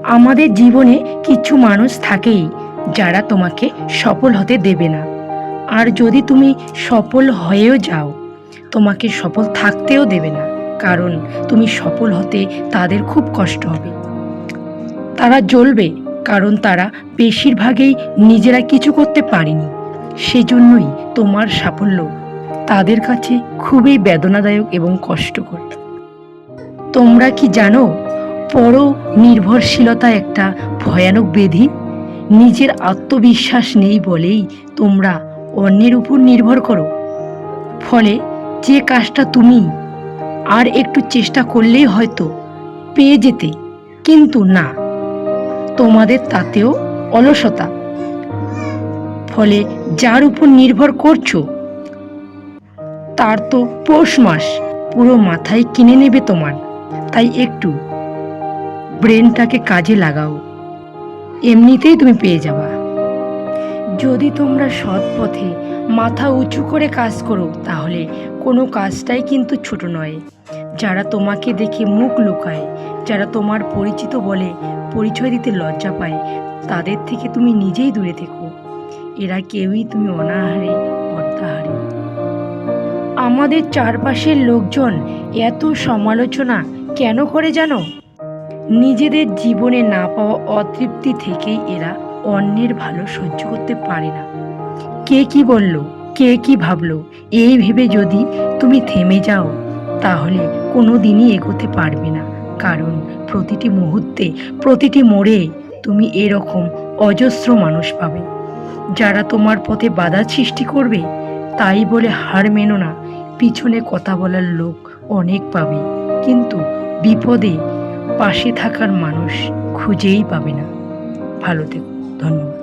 আমাদের জীবনে কিছু মানুষ থাকেই যারা তোমাকে সফল হতে দেবে না। আর যদি তুমি সফল হয়েও যাও, তোমাকে সফল থাকতেও দেবে না, কারণ তুমি সফল হতে তাদের খুব কষ্ট হবে। তারা জ্বলবে, কারণ তারা বেশিরভাগই নিজেরা কিছু করতে পারেনি। সেজন্যই তোমার সাফল্য তাদের কাছে খুবই বেদনাদায়ক এবং কষ্টকর। তোমরা কি জানো, পর নির্ভরশীলতা একটা ভয়ানক ব্যাধি? নিজের আত্মবিশ্বাস নেই বলেই তোমরা অন্যের উপর নির্ভর করো। ফলে যে কাজটা তুমি আর একটু চেষ্টা করলেই হয়তো পেয়ে যেতে, কিন্তু না, তোমাদের তাতেও অলসতা। ফলে যার উপর নির্ভর করছো তার তো পৌষ মাস পুরো মাথায় কিনে নেবে তোমার। তাই একটু ব্রেনটাকে কাজে লাগাও, এমনিতেই তুমি পেয়ে যাবা। যদি তোমরা সৎ পথে মাথা উঁচু করে কাজ করো, তাহলে কোনো কাজটাই কিন্তু ছোট নয়। যারা তোমাকে দেখে মুখ লুকায়, যারা তোমার পরিচিত বলে পরিচয় দিতে লজ্জা পায়, তাদের থেকে তুমি নিজেই দূরে থেকো। এরা কেউই তুমি অনাহারে অর্ধাহারে। আমাদের চারপাশের লোকজন এত সমালোচনা কেন করে জানো? নিজেদের জীবনে না পাওয়া অতৃপ্তি থেকেই এরা অন্যের ভালো সহ্য করতে পারে না। কে কি বলল, কে কি ভাবলো, এই ভেবে যদি তুমি থেমে যাও, তাহলে কোনো দিনই এগোতে পারবে না। কারণ প্রতিটি মুহূর্তে, প্রতিটি মোড়ে তুমি এরকম অজস্র মানুষ পাবে যারা তোমার পথে বাধা সৃষ্টি করবে। তাই বলে হার মেনো না। পিছনে কথা বলার লোক অনেক পাবে, কিন্তু বিপদে পাশে থাকার মানুষ খুঁজেই পাবে না। ভালো থেকো। ধন্যবাদ।